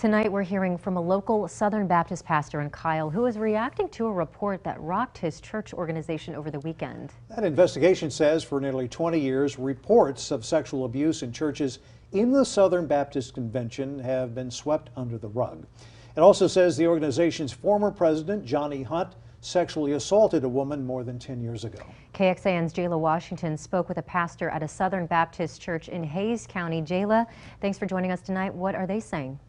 Tonight, we're hearing from a local Southern Baptist pastor in Kyle who is reacting to a report that rocked his church organization over the weekend. That investigation says for nearly 20 years, reports of sexual abuse in churches in the Southern Baptist Convention have been swept under the rug. It also says the organization's former president, Johnny Hunt, sexually assaulted a woman more than 10 years ago. KXAN's Jayla Washington spoke with a pastor at a Southern Baptist church in Hayes County. Jayla, thanks for joining us tonight. What are they saying?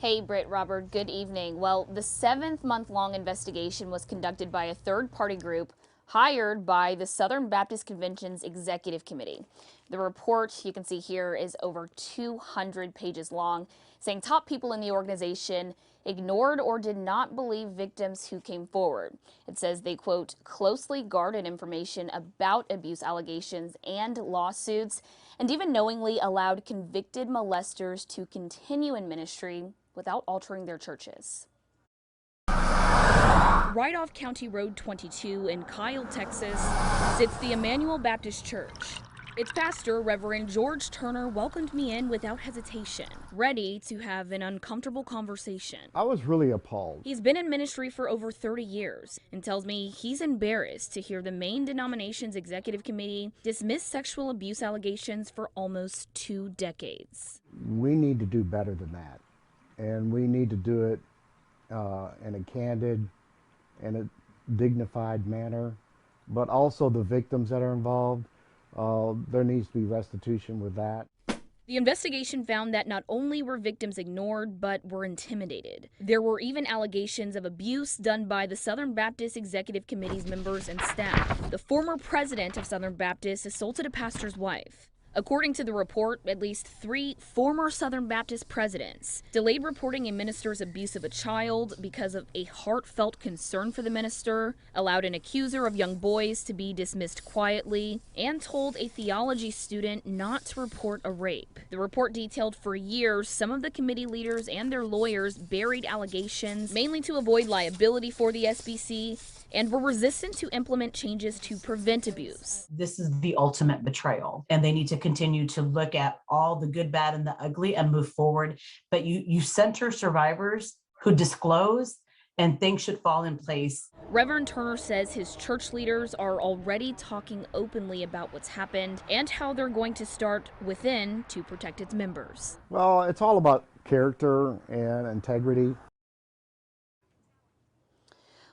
Hey, Britt, Robert, good evening. Well, the 7-month-long investigation was conducted by a third-party group hired by the Southern Baptist Convention's Executive Committee. The report you can see here is over 200 pages long, saying top people in the organization ignored or did not believe victims who came forward. It says they, quote, closely guarded information about abuse allegations and lawsuits, and even knowingly allowed convicted molesters to continue in ministry without altering their churches. Right off County Road 22 in Kyle, Texas, sits the Emmanuel Baptist Church. Its pastor, Reverend George Turner, welcomed me in without hesitation, ready to have an uncomfortable conversation. I was really appalled. He's been in ministry for over 30 years and tells me he's embarrassed to hear the main denomination's executive committee dismiss sexual abuse allegations for almost 2 decades. We need to do better than that, and we need to do it in a candid and a dignified manner, but also the victims that are involved. There needs to be restitution with that. The investigation found that not only were victims ignored, but were intimidated. There were even allegations of abuse done by the Southern Baptist Executive Committee's members and staff. The former president of Southern Baptist assaulted a pastor's wife. According to the report, at least 3 former Southern Baptist presidents delayed reporting a minister's abuse of a child because of a heartfelt concern for the minister, allowed an accuser of young boys to be dismissed quietly, and told a theology student not to report a rape. The report detailed for years some of the committee leaders and their lawyers buried allegations, mainly to avoid liability for the SBC, and were resistant to implement changes to prevent abuse. This is the ultimate betrayal, and they need to continue to look at all the good, bad, and the ugly and move forward. But you center survivors who disclose, and things should fall in place. Reverend Turner says his church leaders are already talking openly about what's happened and how they're going to start within to protect its members. Well, it's all about character and integrity.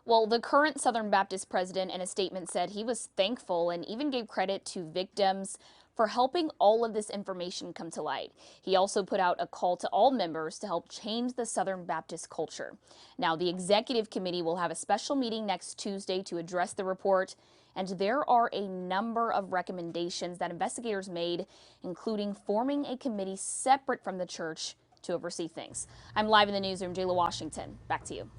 Well, the current Southern Baptist president in a statement said he was thankful and even gave credit to victims for helping all of this information come to light. He also put out a call to all members to help change the Southern Baptist culture. Now, the executive committee will have a special meeting next Tuesday to address the report, and there are a number of recommendations that investigators made, including forming a committee separate from the church to oversee things. I'm live in the newsroom, Jayla Washington. Back to you.